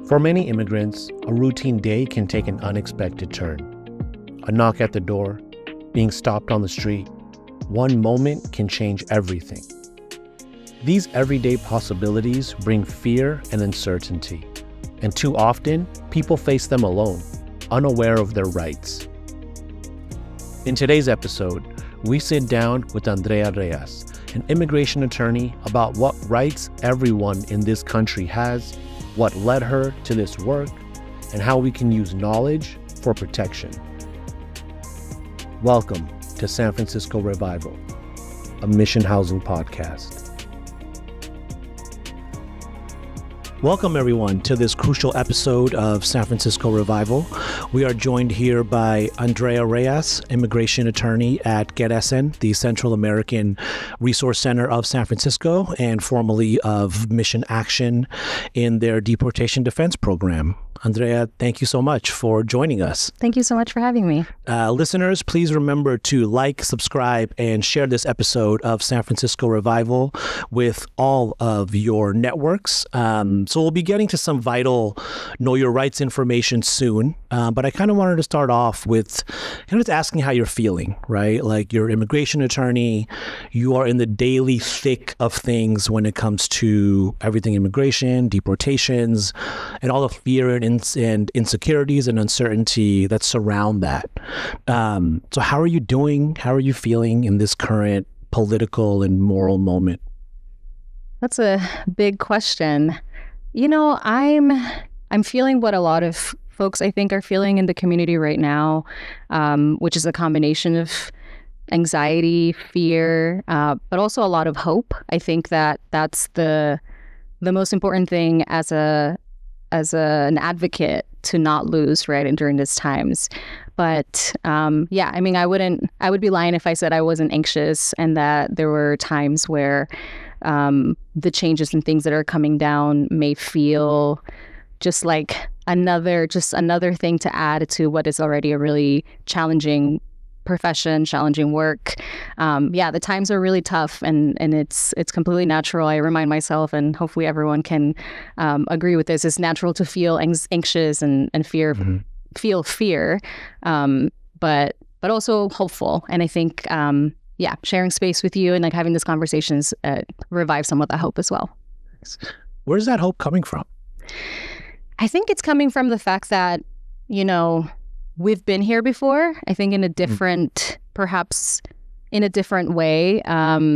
For many immigrants, a routine day can take an unexpected turn. A knock at the door, being stopped on the street, one moment can change everything. These everyday possibilities bring fear and uncertainty, and too often, people face them alone, unaware of their rights. In today's episode, we sit down with Andrea Reyes, an immigration attorney, about what rights everyone in this country has, what led her to this work, and how we can use knowledge for protection. Welcome to San Francisco Revival, a mission housing podcast. Welcome, everyone, to this crucial episode of San Francisco Revival. We are joined here by Andrea Reyes, immigration attorney at CARECEN, the Central American Resource Center of San Francisco, and formerly of Mission Action in their deportation defense program. Andrea, thank you so much for joining us. Thank you so much for having me. Listeners, please remember to like, subscribe, and share this episode of San Francisco Revival with all of your networks. So we'll be getting to some vital Know Your Rights information soon. But I kind of wanted to start off with just asking how you're feeling, right? Like, you're an immigration attorney. You are in the daily thick of things when it comes to everything immigration, deportations, and all the fear and insecurities and uncertainty that surround that. So how are you doing? How are you feeling in this current political and moral moment? That's a big question. You know, I'm feeling what a lot of folks, I think, are feeling in the community right now, which is a combination of anxiety, fear, but also a lot of hope. I think that that's the most important thing as an advocate to not lose, right, and during these times. But yeah, I mean, I would be lying if I said I wasn't anxious and that there were times where the changes and things that are coming down may feel just like another thing to add to what is already a really challenging profession, challenging work. Yeah, the times are really tough, and it's completely natural. I remind myself, and hopefully everyone can agree with this, it's natural to feel anxious and fear, feel fear, but also hopeful. And I think, yeah, sharing space with you and like having these conversations revive some of that hope as well. Where's that hope coming from? I think it's coming from the fact that, you know, we've been here before, I think in a different, perhaps in a different way. At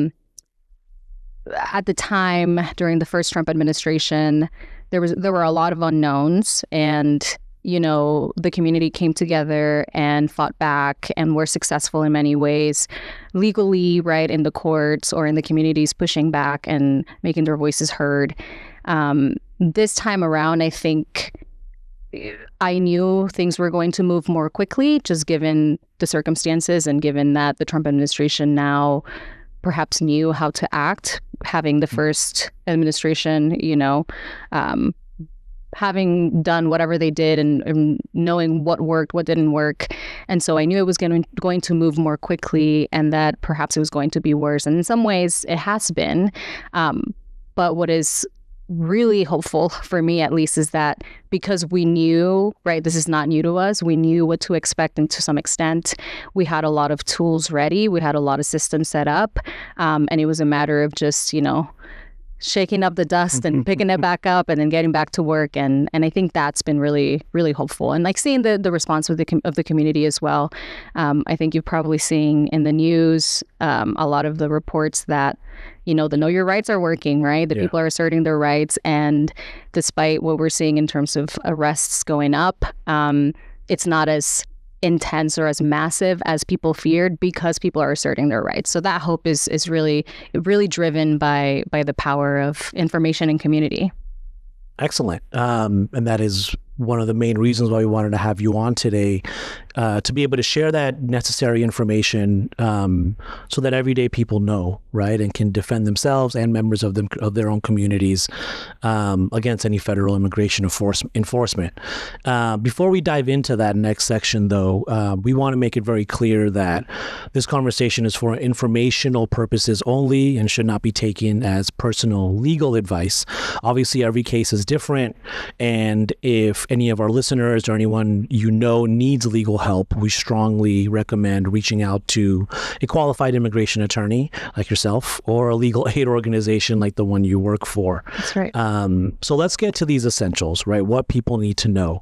the time, during the first Trump administration, there were a lot of unknowns, and, you know, the community came together and fought back and were successful in many ways, legally, right, in the courts or in the communities, pushing back and making their voices heard. This time around, I think I knew things were going to move more quickly, just given the circumstances and given that the Trump administration now perhaps knew how to act, having the first administration, you know, having done whatever they did and knowing what worked, what didn't work. And so I knew it was going to move more quickly and that perhaps it was going to be worse. And in some ways it has been. But what is really hopeful for me, at least, is that because we knew, right, this is not new to us, we knew what to expect, and to some extent we had a lot of tools ready, we had a lot of systems set up, and it was a matter of just, you know, shaking up the dust and picking it back up and then getting back to work. And I think that's been really, really hopeful. And like seeing the response of the community as well. I think you're probably seeing in the news a lot of the reports that, you know, the Know Your Rights are working, right? The people are asserting their rights. And despite what we're seeing in terms of arrests going up, it's not as intense or as massive as people feared because people are asserting their rights. So that hope is really driven by the power of information and community. Excellent. And that is one of the main reasons why we wanted to have you on today, to be able to share that necessary information so that everyday people know, right, and can defend themselves and members of their own communities against any federal immigration enforcement. Before we dive into that next section, though, we want to make it very clear that this conversation is for informational purposes only and should not be taken as personal legal advice. Obviously, every case is different, and if any of our listeners or anyone you know needs legal help, we strongly recommend reaching out to a qualified immigration attorney like yourself or a legal aid organization like the one you work for. That's right. So let's get to these essentials, right? What people need to know.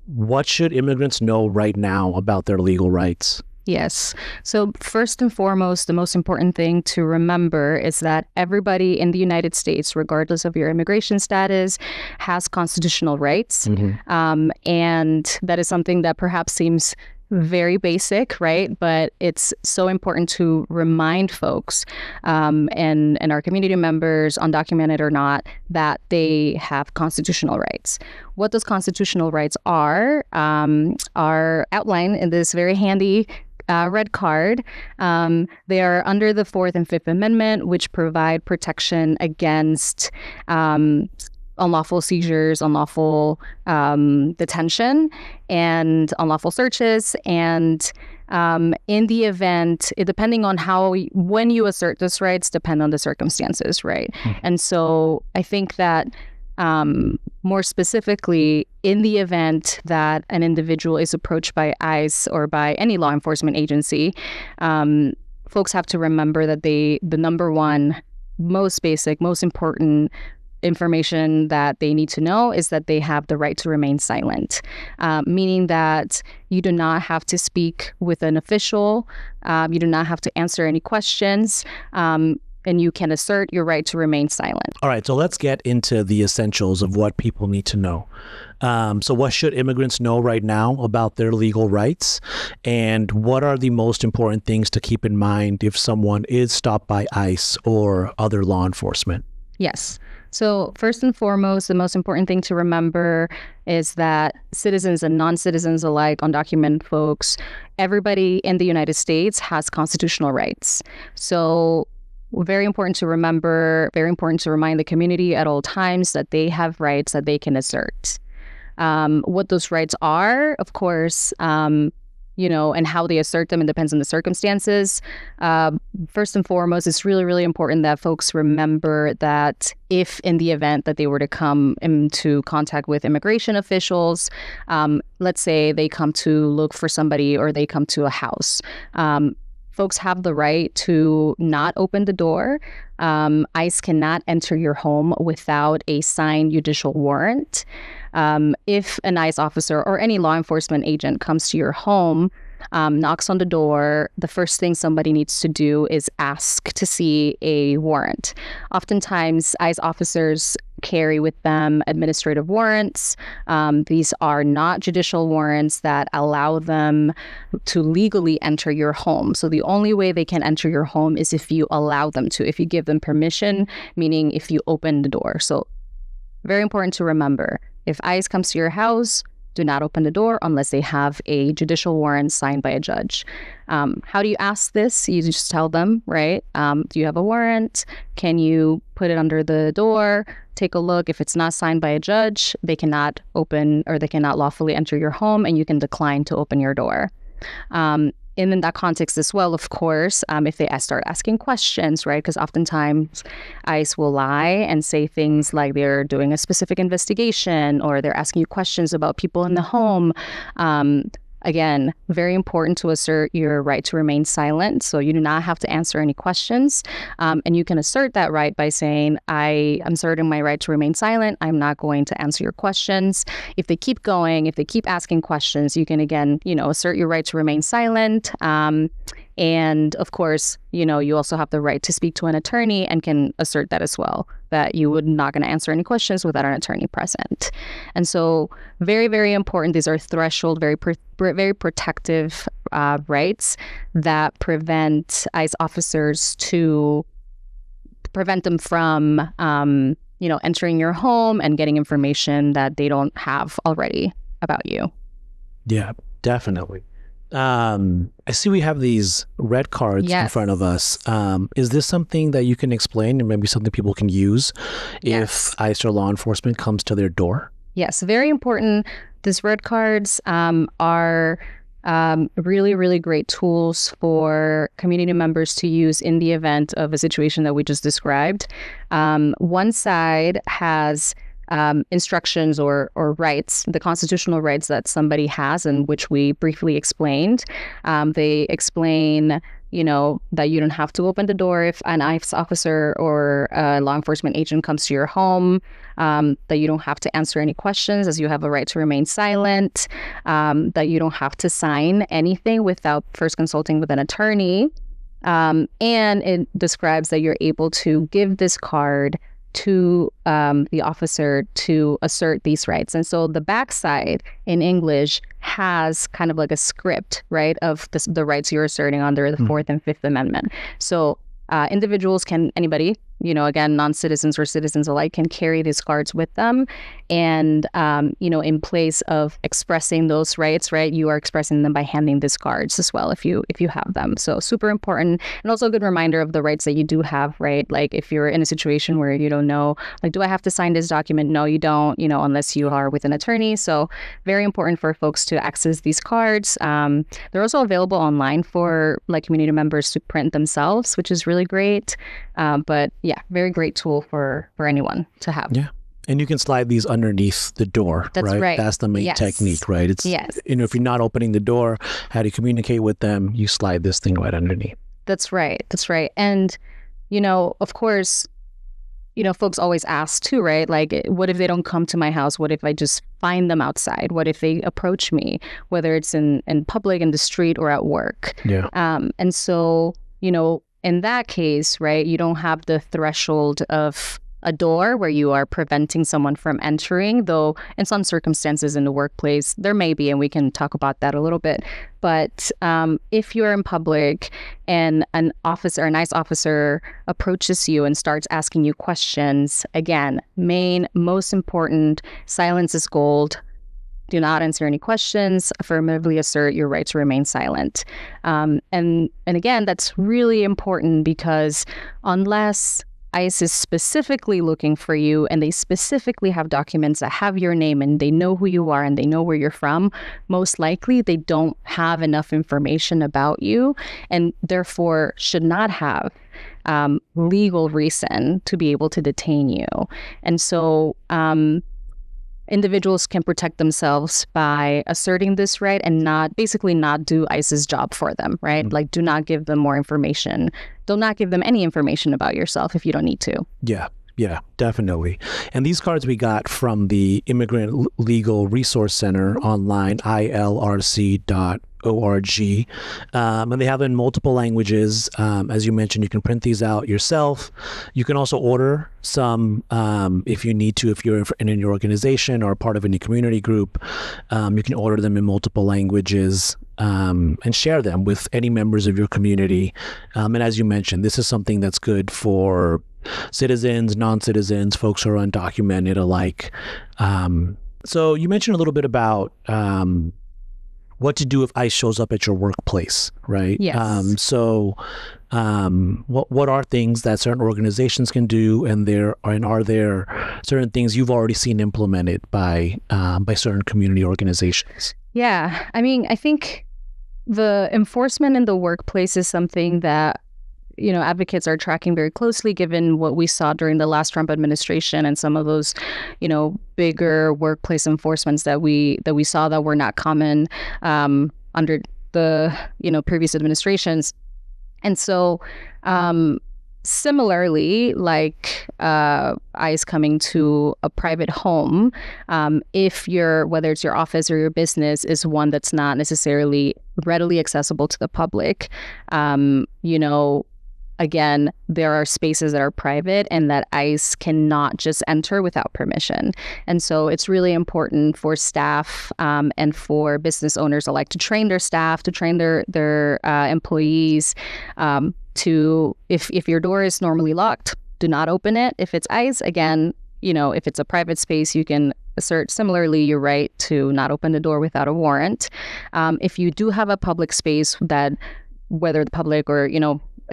What should immigrants know right now about their legal rights? Yes. So first and foremost, the most important thing to remember is that everybody in the United States, regardless of your immigration status, has constitutional rights. And that is something that perhaps seems very basic, right? But it's so important to remind folks and our community members, undocumented or not, that they have constitutional rights. What those constitutional rights are outlined in this very handy red card. They are under the 4th and 5th Amendment, which provide protection against unlawful seizures, unlawful detention, and unlawful searches. And in the event, depending on when you assert those rights, depend on the circumstances, right? And so I think that more specifically, in the event that an individual is approached by ICE or by any law enforcement agency, folks have to remember that the number one, most basic, most important information that they need to know is that they have the right to remain silent, meaning that you do not have to speak with an official, you do not have to answer any questions, and you can assert your right to remain silent. All right, so let's get into the essentials of what people need to know. So what should immigrants know right now about their legal rights? And what are the most important things to keep in mind if someone is stopped by ICE or other law enforcement? Yes. So first and foremost, the most important thing to remember is that citizens and non-citizens alike, undocumented folks, everybody in the United States has constitutional rights. So very important to remember, very important to remind the community at all times that they have rights that they can assert. What those rights are, of course, and how they assert them, it depends on the circumstances. First and foremost, it's really, really important that folks remember that if in the event that they were to come into contact with immigration officials, let's say they come to look for somebody or they come to a house, folks have the right to not open the door. ICE cannot enter your home without a signed judicial warrant. If an ICE officer or any law enforcement agent comes to your home, knocks on the door, the first thing somebody needs to do is ask to see a warrant. Oftentimes, ICE officers carry with them administrative warrants. These are not judicial warrants that allow them to legally enter your home. So the only way they can enter your home is if you allow them to, if you give them permission, meaning if you open the door. So very important to remember, if ICE comes to your house, do not open the door unless they have a judicial warrant signed by a judge. How do you ask this? You just tell them, right? Do you have a warrant? Can you put it under the door? Take a look. If it's not signed by a judge, they cannot open or they cannot lawfully enter your home, and you can decline to open your door. And in that context as well, of course, if they start asking questions, right? Because oftentimes ICE will lie and say things like they're doing a specific investigation or they're asking you questions about people in the home. Again, very important to assert your right to remain silent. So you do not have to answer any questions. And you can assert that right by saying, I am asserting my right to remain silent. I'm not going to answer your questions. If they keep going, if they keep asking questions, you can, again, assert your right to remain silent. And of course, you also have the right to speak to an attorney and can assert that as well, that you would not going to answer any questions without an attorney present. And so very, very important. These are threshold, very protective rights that prevent ICE officers prevent them from, entering your home and getting information that they don't have already about you. Yeah. definitely. I see we have these red cards in front of us. Is this something that you can explain and maybe something people can use if ICE or law enforcement comes to their door? Yes, very important. These red cards are really, really great tools for community members to use in the event of a situation that we just described. One side has instructions or rights, the constitutional rights that somebody has, and which we briefly explained. They explain, that you don't have to open the door if an ICE officer or a law enforcement agent comes to your home, that you don't have to answer any questions as you have a right to remain silent, that you don't have to sign anything without first consulting with an attorney. And it describes that you're able to give this card to the officer to assert these rights. And so the backside in English has kind of like a script, right, of the rights you're asserting under the Fourth and Fifth Amendment. So individuals anybody, again, non-citizens or citizens alike, can carry these cards with them. And, in place of expressing those rights, right, you are expressing them by handing these cards as well if you have them. So super important. And also a good reminder of the rights that you do have, right? Like if you're in a situation where you don't know, like, do I have to sign this document? No, you don't, unless you are with an attorney. So very important for folks to access these cards. They're also available online for community members to print themselves, which is really great. But yeah, very great tool for anyone to have. Yeah. And you can slide these underneath the door, That's right? That's the main technique, right? It's, if you're not opening the door, how do you communicate with them? You slide this thing right underneath. That's right. And, of course, folks always ask too, right? Like, what if they don't come to my house? What if I just find them outside? What if they approach me, whether it's in public, in the street, or at work? Yeah. And so, in that case, right, you don't have the threshold of a door where you are preventing someone from entering, though in some circumstances in the workplace, there may be, and we can talk about that a little bit. But if you're in public and an ICE officer approaches you and starts asking you questions, again, most important, silence is gold. Do not answer any questions. Affirmatively assert your right to remain silent. And again, that's really important because unless ICE is specifically looking for you and they specifically have documents that have your name and they know who you are and they know where you're from, most likely they don't have enough information about you and therefore should not have legal reason to be able to detain you. And so individuals can protect themselves by asserting this right and not do ICE's job for them, right? Like, do not give them more information. Do not give them any information about yourself if you don't need to. Yeah, definitely. And these cards we got from the Immigrant Legal Resource Center online, ilrc.org. And they have in multiple languages. As you mentioned, you can print these out yourself. You can also order some if you need to, if you're in your organization or part of any community group. You can order them in multiple languages and share them with any members of your community. And as you mentioned, this is something that's good for citizens, non-citizens, folks who are undocumented alike. So you mentioned a little bit about what to do if ICE shows up at your workplace, right? Yes. What are things that certain organizations can do, and are there certain things you've already seen implemented by certain community organizations? Yeah, I mean, I think the enforcement in the workplace is something that advocates are tracking very closely, given what we saw during the last Trump administration and some of those, bigger workplace enforcements that we saw that were not common under the, previous administrations. And so similarly, like ICE coming to a private home, if whether it's your office or your business is one that's not necessarily readily accessible to the public, again, there are spaces that are private and that ICE cannot just enter without permission. And so it's really important for staff and for business owners alike to train their staff, to train their employees to, if your door is normally locked, do not open it. If it's ICE, again, if it's a private space, you can assert similarly your right to not open the door without a warrant. If you do have a public space that whether the public or,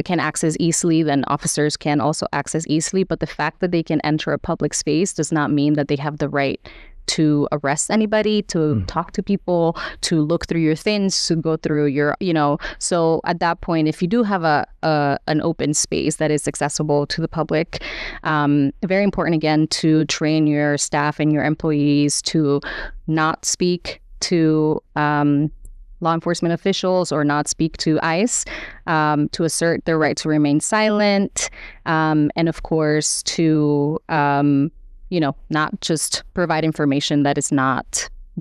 can access easily, then officers can also access easily. But the fact that they can enter a public space does not mean that they have the right to arrest anybody, to talk to people, to look through your things, to go through your, So at that point, if you do have an open space that is accessible to the public, very important, again, to train your staff and your employees to not speak to law enforcement officials or not speak to ICE, to assert their right to remain silent, and of course to not just provide information that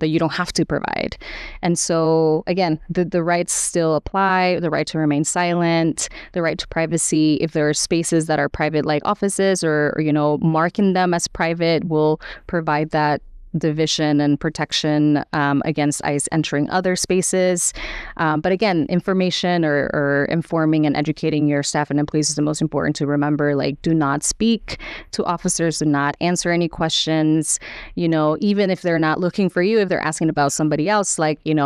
you don't have to provide. And so again, the rights still apply, the right to remain silent, the right to privacy. If there are spaces that are private, like offices or marking them as private, will provide that division and protection against ICE entering other spaces. But again, information or informing and educating your staff and employees is the most important to remember. Like, do not speak to officers, do not answer any questions, even if they're not looking for you, if they're asking about somebody else, like, I'm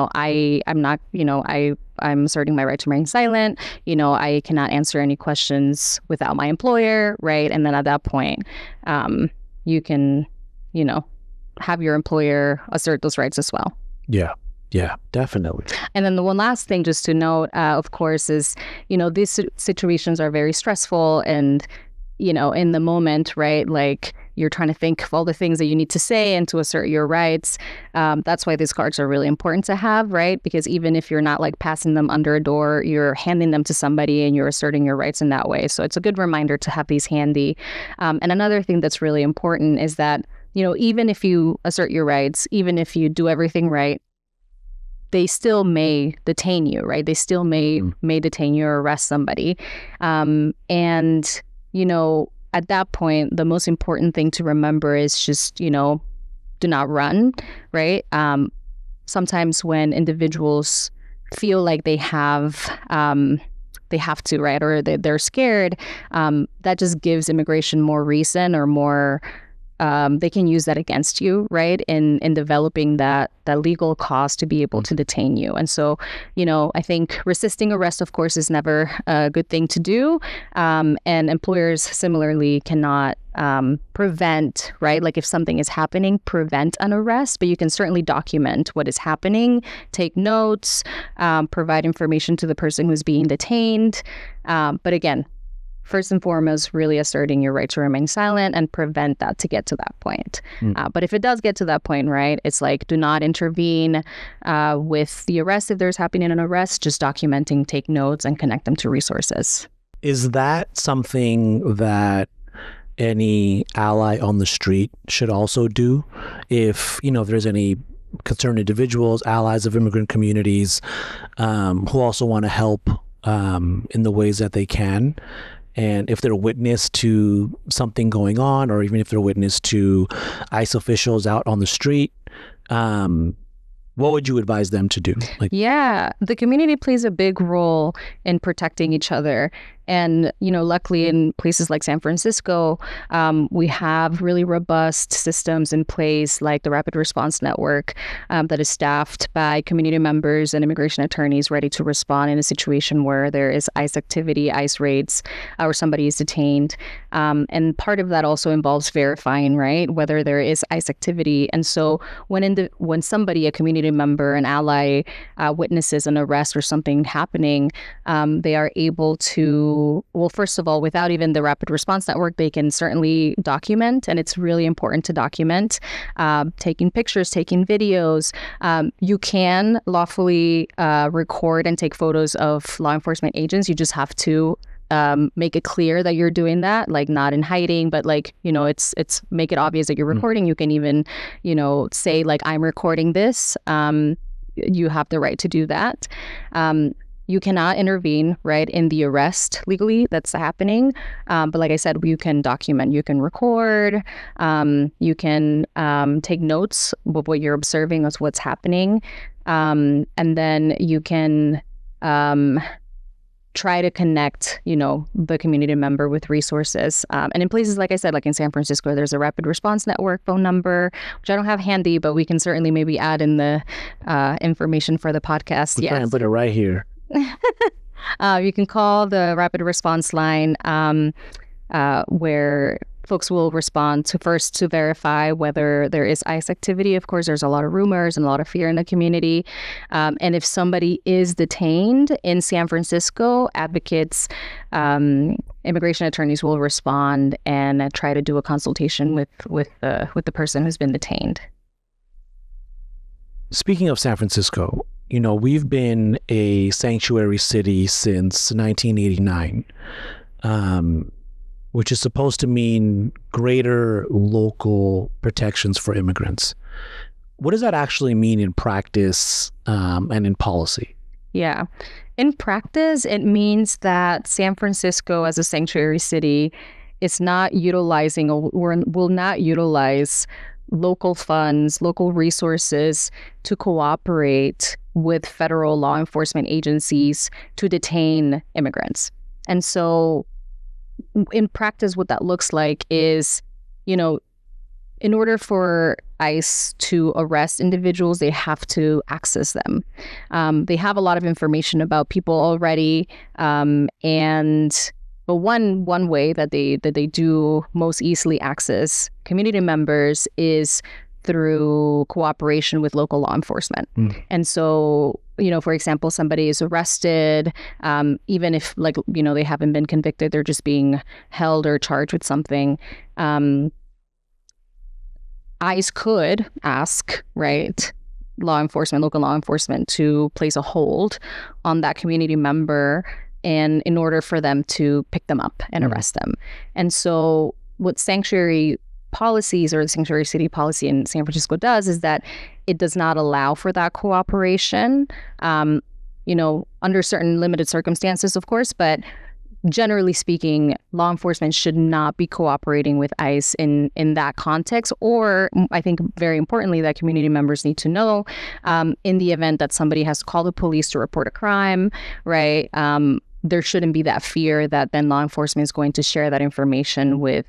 asserting my right to remain silent. I cannot answer any questions without my employer, right? And then at that point, you can, have your employer assert those rights as well. Yeah, definitely. And then the one last thing just to note, of course, is, these situations are very stressful and, in the moment, right? Like, you're trying to think of all the things that you need to say and to assert your rights. That's why these cards are really important to have, right? Because even if you're not like passing them under a door, you're handing them to somebody and you're asserting your rights in that way. So it's a good reminder to have these handy. And another thing that's really important is that, even if you assert your rights, even if you do everything right, they still may detain you, right? They still may detain you or arrest somebody. And, at that point, the most important thing to remember is just, do not run, right? Sometimes when individuals feel like they have to, right? Or they're scared, that just gives immigration more reason or more, they can use that against you, right? In developing that legal cause to be able to detain you. And so, I think resisting arrest, of course, is never a good thing to do. And employers similarly cannot prevent, right? Like, if something is happening, prevent an arrest, but you can certainly document what is happening, take notes, provide information to the person who's being detained. But again, first and foremost, really asserting your right to remain silent and prevent that to get to that point. But if it does get to that point, right, it's like, do not intervene with the arrest if there's happening an arrest, just documenting, take notes, and connect them to resources. Is that something that any ally on the street should also do? If there's any concerned individuals, allies of immigrant communities who also want to help in the ways that they can, and if they're witness to something going on, or even if they're witness to ICE officials out on the street, what would you advise them to do? Yeah, the community plays a big role in protecting each other. And, luckily in places like San Francisco, we have really robust systems in place, like the Rapid Response Network that is staffed by community members and immigration attorneys ready to respond in a situation where there is ICE activity, ICE raids, or somebody is detained. And part of that also involves verifying, right, whether there is ICE activity. And so when somebody, a community member, an ally, witnesses an arrest or something happening, they are able to, well, first of all, without even the Rapid Response Network, they can certainly document, and it's really important to document, taking pictures, taking videos. You can lawfully record and take photos of law enforcement agents. You just have to make it clear that you're doing that, like not in hiding, but like, it's make it obvious that you're recording. You can even, say like, I'm recording this. You have the right to do that. You cannot intervene, right, in the arrest legally that's happening. But like I said, you can document, you can record, you can take notes of what you're observing as what's happening. And then you can try to connect, the community member with resources. And in places, like I said, like in San Francisco, there's a rapid response network phone number, which I don't have handy, but we can certainly maybe add in the information for the podcast. We'll try and put it right here. You can call the rapid response line where folks will respond to verify whether there is ICE activity. Of course, there's a lot of rumors and a lot of fear in the community. And if somebody is detained in San Francisco, advocates, immigration attorneys will respond and try to do a consultation with the person who's been detained. Speaking of San Francisco, we've been a sanctuary city since 1989. Which is supposed to mean greater local protections for immigrants. What does that actually mean in practice and in policy? Yeah. In practice, it means that San Francisco as a sanctuary city is not utilizing or will not utilize local funds, local resources to cooperate with federal law enforcement agencies to detain immigrants. And so in practice, what that looks like is, in order for ICE to arrest individuals, they have to access them. They have a lot of information about people already, but one way that they do most easily access community members is through cooperation with local law enforcement. And so, for example, somebody is arrested, even if they haven't been convicted, they're just being held or charged with something. ICE could ask, local law enforcement to place a hold on that community member and in order for them to pick them up and arrest them. And so what sanctuary policies or the sanctuary city policy in San Francisco does is that it does not allow for that cooperation, under certain limited circumstances, of course, but generally speaking, law enforcement should not be cooperating with ICE in that context. Or I think very importantly that community members need to know in the event that somebody has to call the police to report a crime, right? There shouldn't be that fear that then law enforcement is going to share that information with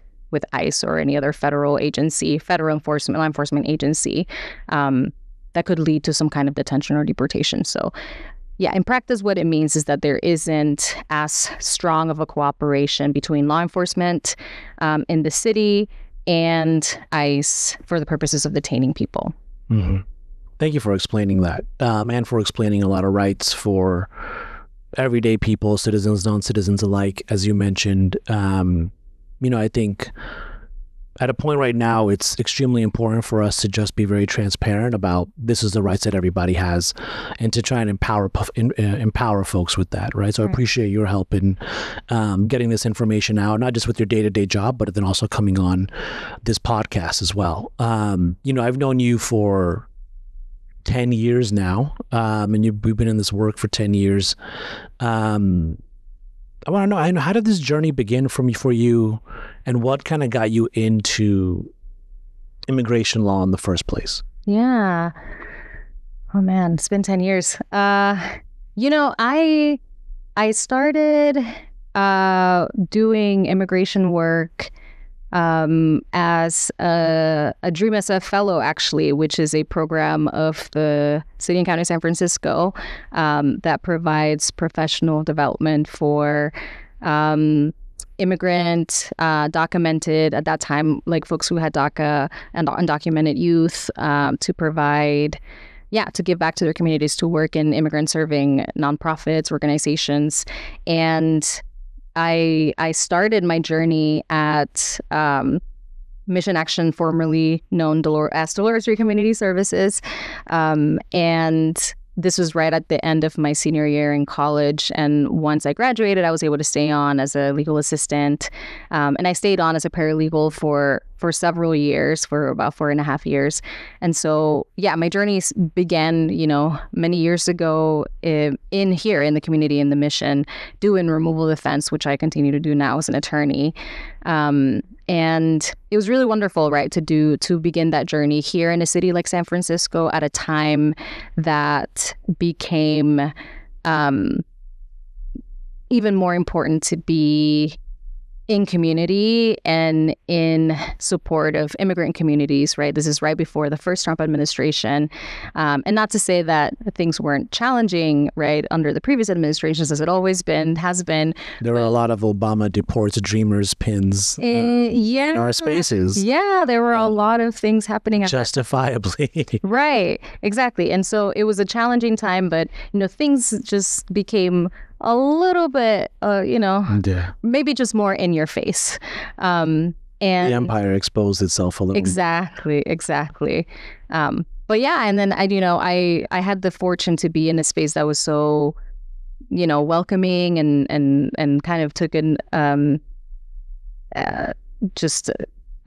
ICE or any other federal agency, law enforcement agency, that could lead to some kind of detention or deportation. So yeah, in practice, what it means is that there isn't as strong of a cooperation between law enforcement in the city and ICE for the purposes of detaining people. Mm-hmm. Thank you for explaining that and for explaining a lot of rights for everyday people, citizens, non-citizens alike, as you mentioned. I think at a point right now, it's extremely important for us to just be very transparent about this is the rights that everybody has and to try and empower folks with that, right? So I appreciate your help in getting this information out, not just with your day-to-day job, but then also coming on this podcast as well. I've known you for 10 years now, and we've been in this work for 10 years. I want to know, how did this journey begin for you, and what kind of got you into immigration law in the first place? Yeah. Oh man, it's been 10 years. I started doing immigration work as a Dream SF fellow, actually, which is a program of the City and County of San Francisco that provides professional development for immigrant, documented, at that time, like folks who had DACA and undocumented youth, to give back to their communities, to work in immigrant serving nonprofits, organizations. And I started my journey at Mission Action, formerly known as Dolores Street Community Services. And this was right at the end of my senior year in college. And once I graduated, I was able to stay on as a legal assistant. And I stayed on as a paralegal for several years, for about 4.5 years. And so, my journey began, many years ago in the community, in the Mission, doing removal defense, which I continue to do now as an attorney. And it was really wonderful, right, to begin that journey here in a city like San Francisco at a time that became even more important to be in community and in support of immigrant communities, right? This is right before the first Trump administration. And not to say that things weren't challenging, right, under the previous administrations, as it always has been. There were a lot of Obama deports dreamers pins in our spaces. Yeah, there were a lot of things happening. Justifiably. Right, exactly. And so it was a challenging time, but, things just became a little bit, maybe just more in your face. And the empire exposed itself a little. Exactly. But yeah, and then I had the fortune to be in a space that was so, welcoming and kind of took an just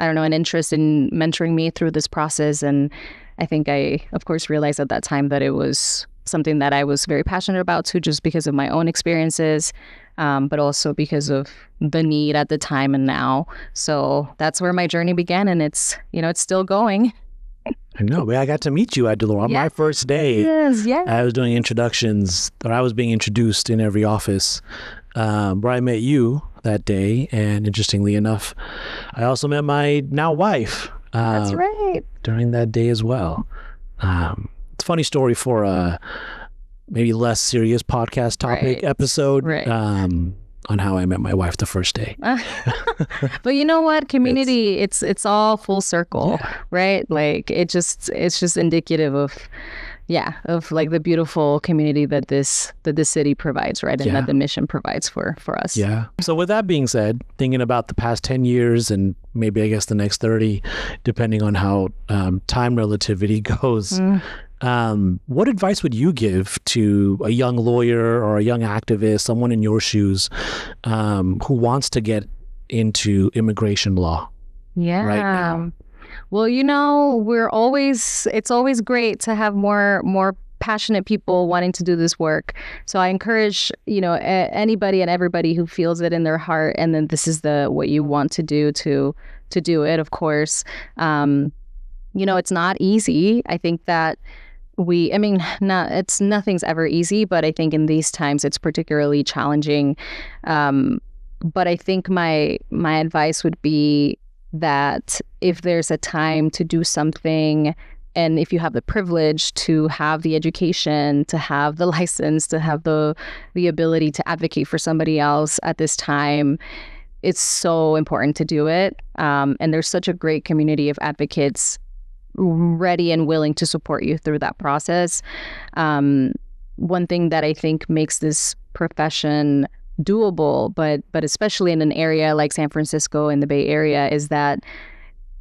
I don't know, an interest in mentoring me through this process. And I think I, of course, realized at that time that it was something that I was very passionate about too, just because of my own experiences, but also because of the need at the time and now. So that's where my journey began, and it's still going. I know. I got to meet you at Delaware on my first day. Yes. I was doing introductions, or I was being introduced in every office where I met you that day. And interestingly enough, I also met my now wife. That's right. During that day as well. It's a funny story for a maybe less serious podcast topic episode on how I met my wife the first day. But you know what? Community, it's all full circle, right? Like it's just indicative of like the beautiful community that this city provides, right? And that the mission provides for us. Yeah. So with that being said, thinking about the past 10 years and maybe I guess the next 30, depending on how time relativity goes, what advice would you give to a young lawyer or a young activist, someone in your shoes, who wants to get into immigration law? Yeah. Right now? Well, it's always great to have more passionate people wanting to do this work. So I encourage, anybody and everybody who feels it in their heart, and then this is what you want to do to do it, of course. It's not easy. I think that nothing's ever easy, but I think in these times it's particularly challenging. But I think my advice would be that if there's a time to do something, and if you have the privilege to have the education, to have the license, to have the ability to advocate for somebody else at this time, it's so important to do it. And there's such a great community of advocates ready and willing to support you through that process. One thing that I think makes this profession doable, but especially in an area like San Francisco in the Bay Area, is that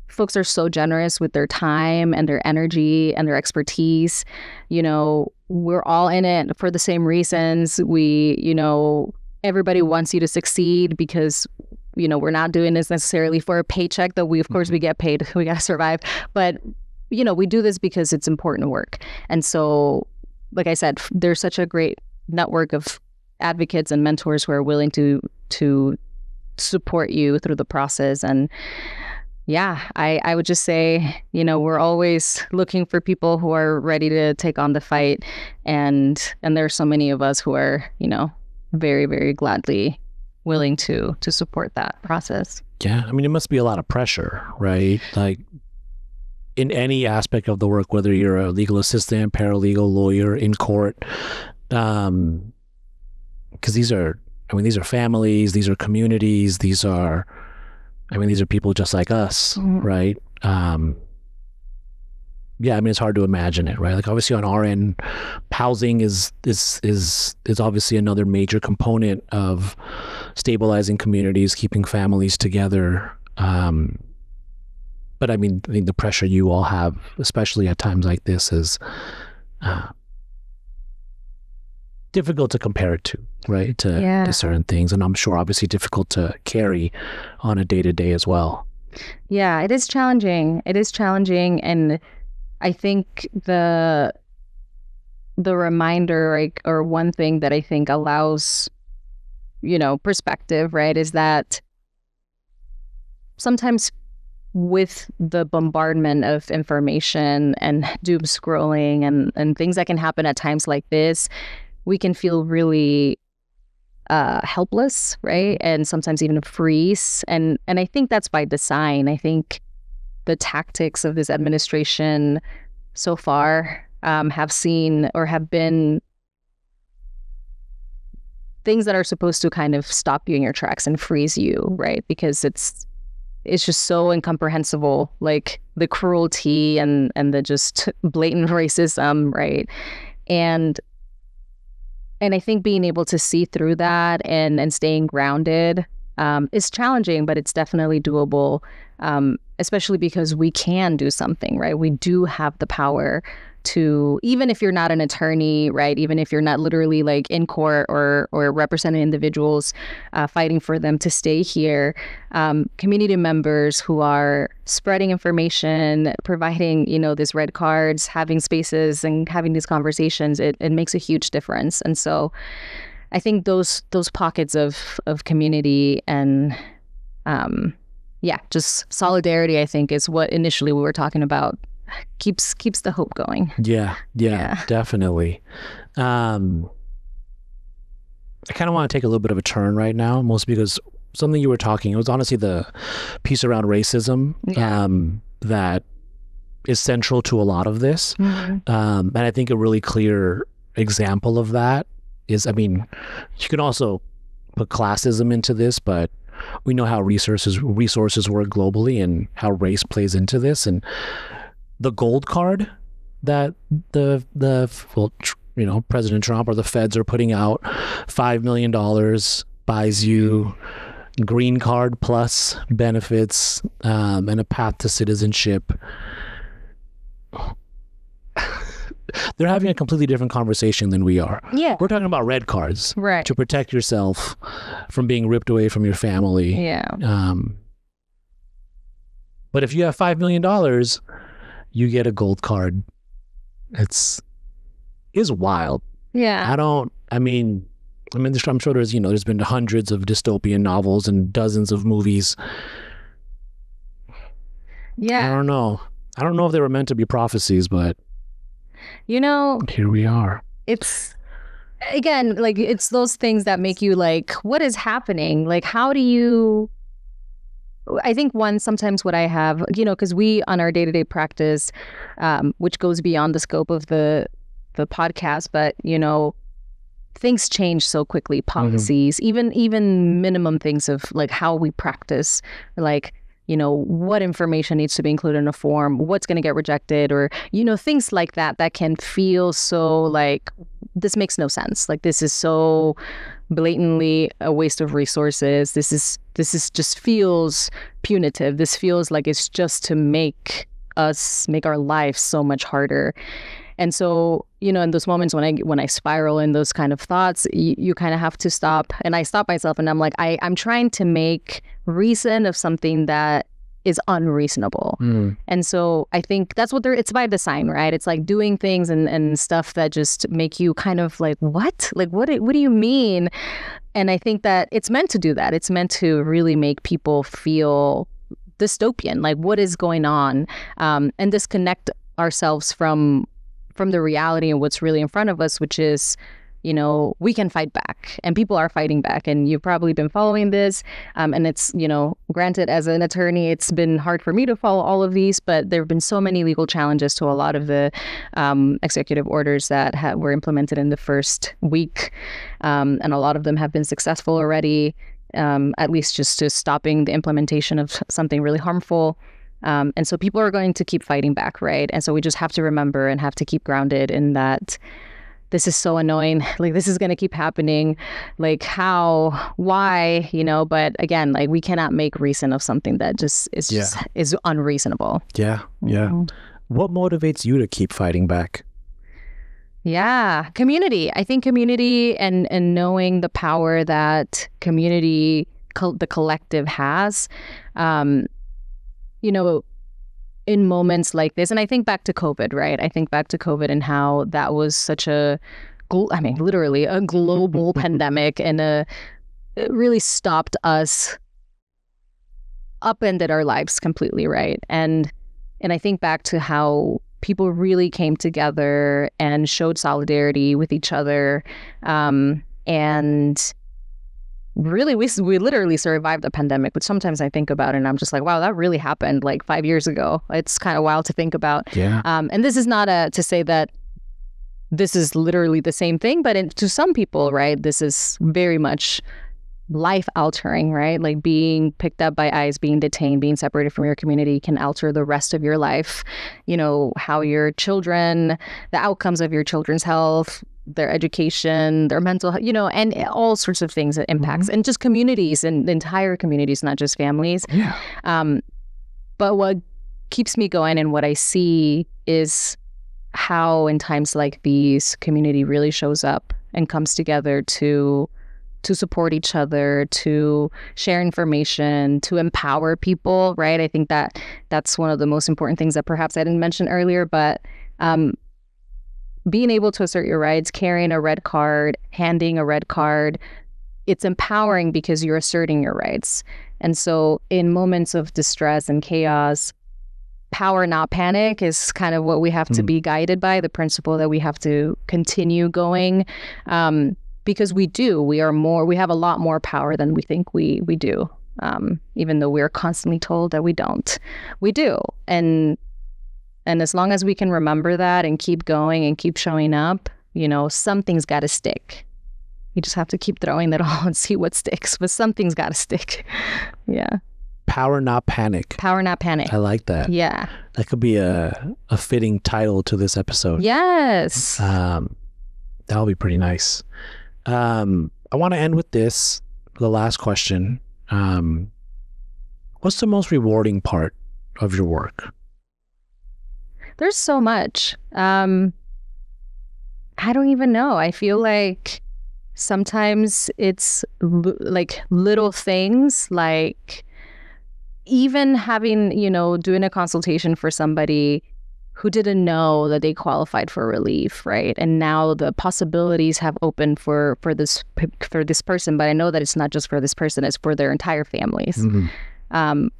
folks are so generous with their time and their energy and their expertise. We're all in it for the same reasons. Everybody wants you to succeed because we're not doing this necessarily for a paycheck, though we get paid. We got to survive. But, we do this because it's important work. And so, like I said, there's such a great network of advocates and mentors who are willing to support you through the process. And I would just say, we're always looking for people who are ready to take on the fight. And there are so many of us who are, very, very gladly willing to support that process. Yeah. I mean, it must be a lot of pressure, right? Like in any aspect of the work, whether you're a legal assistant, paralegal, lawyer, in court, because these are families, these are communities, these are people just like us, right? It's hard to imagine it, right? Like obviously on our end, housing is obviously another major component of stabilizing communities, keeping families together. But I think the pressure you all have, especially at times like this, is difficult to compare it to, right? To certain things. And I'm sure obviously difficult to carry on a day-to-day as well. Yeah, it is challenging. And I think the reminder, or one thing that I think allows, perspective, right, is that sometimes with the bombardment of information and doom scrolling and things that can happen at times like this, we can feel really helpless, right? And sometimes even freeze. And I think that's by design. I think the tactics of this administration so far have seen or have been things that are supposed to kind of stop you in your tracks and freeze you, right? Because it's just so incomprehensible, like the cruelty and the just blatant racism, right? And I think being able to see through that and staying grounded is challenging, but it's definitely doable, especially because we can do something, right? We do have the power to, even if you're not an attorney, right? Even if you're not literally like in court or representing individuals, fighting for them to stay here, community members who are spreading information, providing, these red cards, having spaces and having these conversations, it makes a huge difference. And so I think those pockets of community and just solidarity, I think, is what initially we were talking about. Keeps the hope going. Yeah, definitely. I kind of want to take a little bit of a turn right now, mostly because something you were talking, it was honestly the piece around racism that is central to a lot of this. And I think a really clear example of that is, you can also put classism into this, but we know how resources work globally and how race plays into this. And the gold card that President Trump or the feds are putting out, $5 million buys you green card plus benefits and a path to citizenship. They're having a completely different conversation than we are. Yeah. We're talking about red cards, right, to protect yourself from being ripped away from your family. Yeah. But if you have $5 million, you get a gold card. Is wild. Yeah. I'm sure there's been hundreds of dystopian novels and dozens of movies. Yeah. I don't know if they were meant to be prophecies, but here we are. It's, again, like, it's those things that make you like, what is happening? Like, how do you... I think sometimes what I have, because we on our day-to-day practice, which goes beyond the scope of the podcast, but, things change so quickly, policies, even minimum things of like how we practice, like, what information needs to be included in a form, what's going to get rejected, or, things like that can feel so like, this makes no sense. Like, this is so blatantly a waste of resources. This is just feels punitive. This feels like it's just to make our lives so much harder. And so, in those moments when I spiral in those kind of thoughts, you kind of have to stop. And I stop myself and I'm like, I'm trying to make reason of something that is unreasonable. And so I think that's what it's by design, right? It's like doing things and stuff that just make you kind of like, what? Like, what do you mean? And I think that it's meant to do that. It's meant to really make people feel dystopian, like what is going on, and disconnect ourselves from the reality and what's really in front of us, which is, we can fight back, and people are fighting back. And you've probably been following this. And it's, granted, as an attorney, it's been hard for me to follow all of these, but there have been so many legal challenges to a lot of the executive orders that were implemented in the first week. And a lot of them have been successful already, at least just to stopping the implementation of something really harmful. And so people are going to keep fighting back, right? And so we just have to remember and have to keep grounded in that this is so annoying. Like, this is going to keep happening. Like, how, why, but again, like, we cannot make reason of something that just is unreasonable. Yeah. What motivates you to keep fighting back? Yeah. Community. I think community and knowing the power that community, the collective has, in moments like this. And I think back to COVID, right? I think back to COVID and how that was such literally a global pandemic, and it really stopped us, upended our lives completely, right? And I think back to how people really came together and showed solidarity with each other, and really, we literally survived the pandemic, which sometimes I think about and I'm just like, wow, that really happened like 5 years ago. It's kind of wild to think about. Yeah. And this is not to say that this is literally the same thing, but to some people, right, this is very much life altering, right? Like being picked up by ICE, being detained, being separated from your community can alter the rest of your life. You know, how your children, the outcomes of your children's health, their education, their mental health, you know, and all sorts of things that impacts, and just communities and entire communities, not just families. Yeah. But what keeps me going and what I see is how in times like these, community really shows up and comes together to support each other, to share information, to empower people, right? I think that that's one of the most important things that perhaps I didn't mention earlier, but being able to assert your rights, carrying a red card, handing a red card, it's empowering because you're asserting your rights. And so in moments of distress and chaos, power, not panic is kind of what we have to be guided by, the principle that we have to continue going. Because we have a lot more power than we think we do, even though we're constantly told that we don't. We do. And as long as we can remember that and keep going and keep showing up, you know, something's got to stick. You just have to keep throwing it all and see what sticks, but something's got to stick. Yeah. Power, not panic. Power, not panic. I like that. Yeah. That could be a fitting title to this episode. Yes. That'll be pretty nice. I want to end with this, the last question. What's the most rewarding part of your work? There's so much. I don't even know. I feel like sometimes it's like little things, like even having, you know, doing a consultation for somebody who didn't know that they qualified for relief, right? And now the possibilities have opened for this person, but I know that it's not just for this person, it's for their entire families.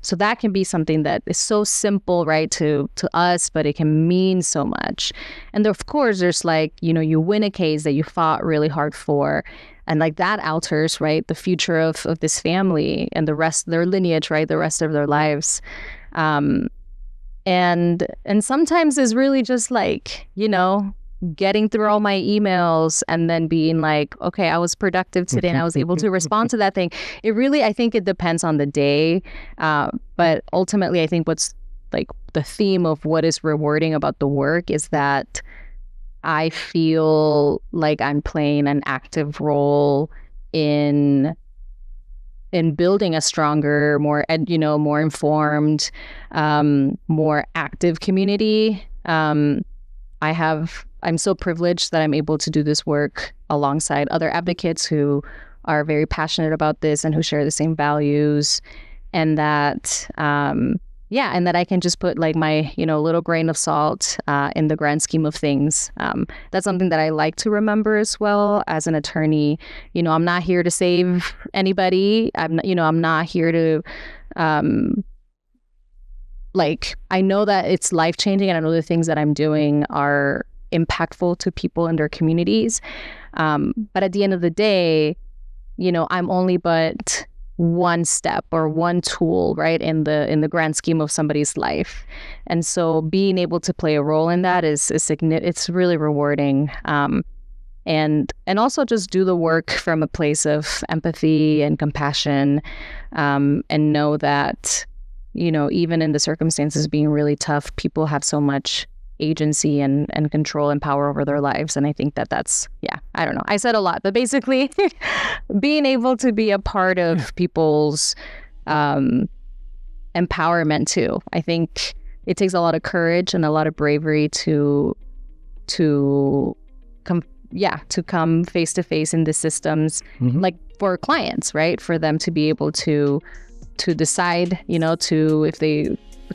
So that can be something that is so simple, right, to us, but it can mean so much. And of course, there's like, you know, you win a case that you fought really hard for, and like that alters, right, the future of this family and the rest of their lineage, right, the rest of their lives. And sometimes it's really just like, you know, getting through all my emails and then being like, okay, I was productive today and I was able to respond to that thing. It really, I think it depends on the day. But ultimately, I think what's like the theme of what is rewarding about the work is that I feel like I'm playing an active role in building a stronger, more informed, more active community. I'm so privileged that I'm able to do this work alongside other advocates who are very passionate about this and who share the same values, and that and that I can just put like my, you know, little grain of salt in the grand scheme of things. That's something that I like to remember as well as an attorney. You know, I'm not here to save anybody. I'm not here to I know that it's life-changing, and I know the things that I'm doing are impactful to people in their communities. But at the end of the day, you know, I'm only but one step or one tool, right, in the grand scheme of somebody's life. And so being able to play a role in that is it's really rewarding. And also just do the work from a place of empathy and compassion, and know that, you know, even in the circumstances being really tough, people have so much agency and control and power over their lives. And I think that's, I don't know. I said a lot, but basically being able to be a part of people's empowerment too. I think it takes a lot of courage and a lot of bravery to come face to face in the systems, like for clients, right? For them to be able to decide, you know, to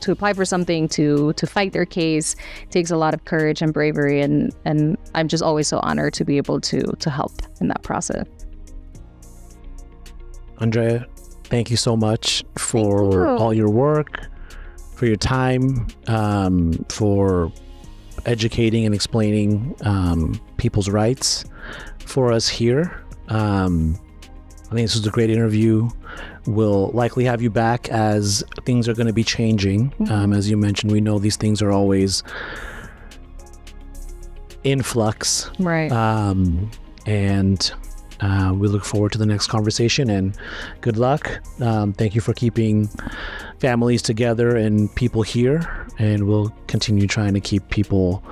apply for something, to fight their case. It takes a lot of courage and bravery, and I'm just always so honored to be able to help in that process. Andrea, thank you so much for all your work, for your time, for educating and explaining people's rights for us here. I think this was a great interview. We'll likely have you back as things are going to be changing. As you mentioned, we know these things are always in flux. Right. And we look forward to the next conversation, and good luck. Thank you for keeping families together and people here, and we'll continue trying to keep people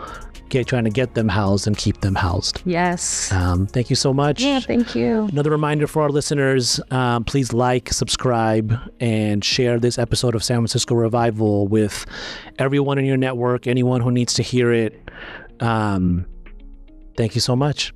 trying to get them housed and keep them housed. Yes. Thank you so much. Yeah, thank you. Another reminder for our listeners, please like, subscribe, and share this episode of San Francisco Revival with everyone in your network, anyone who needs to hear it. Thank you so much.